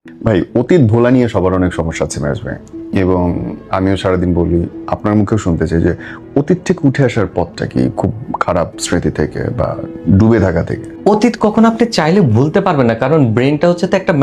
ভাই, অতীত ভোলা নিয়ে সবার অনেক সমস্যা আছে মেরাজ ভাই, এবং আমিও সারাদিন বলি, আপনার মুখেও শুনতে চাই যে অতীত থেকে উঠে আসার পথটা কি খুব খারাপ স্মৃতি থেকে বা ডুবে থাকা থেকে? অতীত কখনো আপনি চাইলে ভুলতে পারবেন না, কারণ ব্রেনটা হচ্ছে তো একটা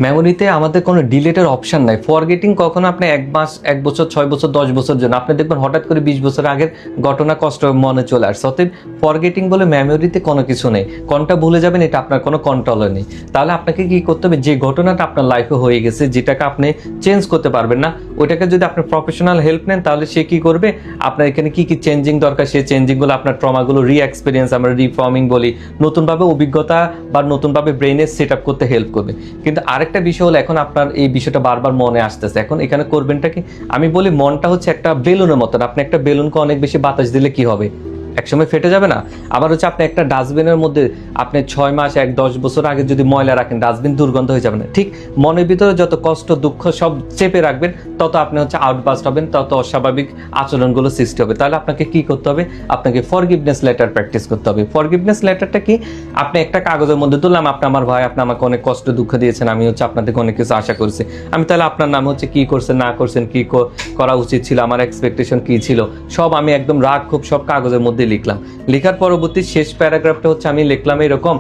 মেমোরিতে আমাদের কোনো ডিলেটের অপশন নাই। ফরগেটিং কখনো আপনি 1 মাস, 1 বছর, 6 বছর, 10 বছর জন্য আপনি দেখবেন হঠাৎ করে 20 বছর আগের ঘটনা কষ্ট মনে চলে আসছে। অতএব ফরগেটিং বলে মেমোরিতে কোনো কিছু নেই। কোনটা ভুলে যাবেন এটা আপনার কোনো কন্ট্রোলে নেই। তাহলে আপনাকে কি করতে হবে, যে ঘটনাটা আপনার লাইফে হয়ে গেছে, যেটাকে আপনি চেঞ্জ করতে পারবেন না, ওইটাকে যদি আপনি প্রফেশনাল হেল্প নেন, তাহলে সে কি করবে, আপনার এখানে কি কি চেঞ্জিং দরকার, সেই চেঞ্জিংগুলো, আপনার ট্রমাগুলো এক্সপিরিয়েন্স, আমরা রিফর্মিং বলি, নতুনভাবে অভিজ্ঞতা বা নতুনভাবে ব্রেনে সেট আপ করতে হেল্প করবে। কিন্তু আরেকটা বিষয় হলো, এখন আপনার এই বিষয়টা বারবার মনে আসতেছে, এখন এখানে করবেনটা কি, আমি বলি মনটা হচ্ছে একটা বেলুনের মতন। আপনি একটা বেলুনকে অনেক বেশি বাতাস দিলে কি হবে, একসময় ফেটে যাবে না? আবার হচ্ছে আপনি একটা ডাস্টবিনের মধ্যে আপনি 6 মাস, 10 বছর আগে যদি ময়লা রাখেন, ডাস্টবিন দুর্গন্ধ হয়ে যাবে না? ঠিক মনের ভিতরে যত কষ্ট দুঃখ সব চেপে রাখবেন, তত আপনি হচ্ছে আউটবাস্ট হবেন, তত অস্বাভাবিক আচরণগুলো সৃষ্টি হবে। তাহলে আপনাকে কি করতে হবে, আপনাকে ফরগিভনেস লেটার প্র্যাকটিস করতে হবে। ফরগিভনেস লেটারটা কি, আপনি একটা কাগজের মধ্যে তুললাম, আপনি আমার ভাই, আপনি আমাকে অনেক কষ্ট দুঃখ দিয়েছেন, আমি হচ্ছে আপনার থেকে অনেক কিছু আশা করছি, আমি তাহলে আপনার নাম হচ্ছে কি করছেন না করছেন, কি করা উচিত ছিল, আমার এক্সপেকটেশন কি ছিল, সব আমি একদম রাগ খুব সব কাগজের মধ্যে লিখলাম। লেখার পরবর্তী শেষ প্যারাগ্রাফটা হচ্ছে আমি লিখলাম এরকম,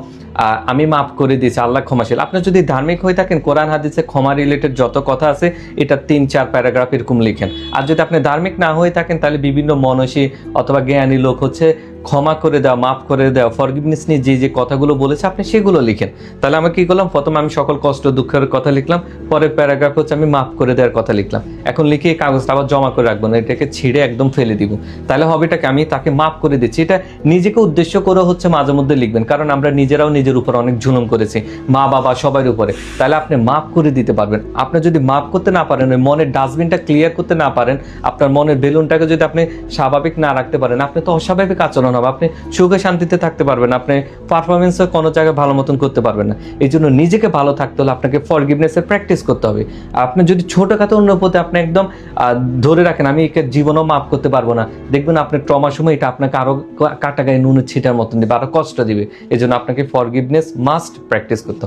আমি মাফ করে দিয়েছি, আল্লাহ ক্ষমাশীল। আপনি যদি ধার্মিক হয়ে থাকেন, কোরআন হাদিসে ক্ষমা রিলেটেড যত কথা আছে, এটা 3-4 প্যারাগ্রাফ এরকম লিখেন। আর যদি আপনি ধার্মিক না হয়ে থাকেন, তাহলে বিভিন্ন মনীষী অথবা জ্ঞানী লোক হচ্ছে ক্ষমা করে দেওয়া, মাফ করে দেওয়া, ফরগিভনেস নিয়ে যে যে কথাগুলো বলেছে আপনি সেগুলো লিখেন। তাহলে আমি কি করলাম, প্রথমে আমি সকল কষ্ট দুঃখের কথা লিখলাম, পরের প্যারাগ্রাফ হচ্ছে আমি মাফ করে দেওয়ার কথা লিখলাম। এখন লিখে এই কাগজটা আবার জমা করে রাখবো না, এটাকে ছিঁড়ে একদম ফেলে দিব। তাহলে হবেটাকে, আমি তাকে মাফ করে দিচ্ছি। এটা নিজেকে উদ্দেশ্য করে হচ্ছে মাঝে মধ্যে লিখবেন, কারণ আমরা নিজেরাও নিজের উপর অনেক জুলুম করেছি, মা বাবা সবার উপরে। তাহলে আপনি মাফ করে দিতে পারবেন। আপনি যদি মাফ করতে না পারেন, ওই মনের ডাস্টবিনটা ক্লিয়ার করতে না পারেন, আপনার মনের বেলুনটাকে যদি আপনি স্বাভাবিক না রাখতে পারেন, আপনি তো অস্বাভাবিক আচরণ হবে, আপনি সুখে শান্তিতে থাকতে পারবেন না, আপনি পারফরমেন্সও কোনো জায়গায় ভালো মতন করতে পারবেন না। এই জন্য নিজেকে ভালো থাকতে হলে আপনাকে ফরগিভনেসের প্র্যাকটিস করতে হবে। আপনি যদি ছোটখাটো অন্য প্রতি আপনি একদম ধরে রাখেন, আমি একে জীবনও মাফ করতে পারবো না, দেখবেন আপনার ট্রমার সময় এটা আপনাকে আরো কাটা গায়ে নুনের ছিটার মতন দিবে, আরো কষ্ট দিবে। এই জন্য আপনাকে ফরগিভনেস মাস্ট প্র্যাকটিস করতে হবে।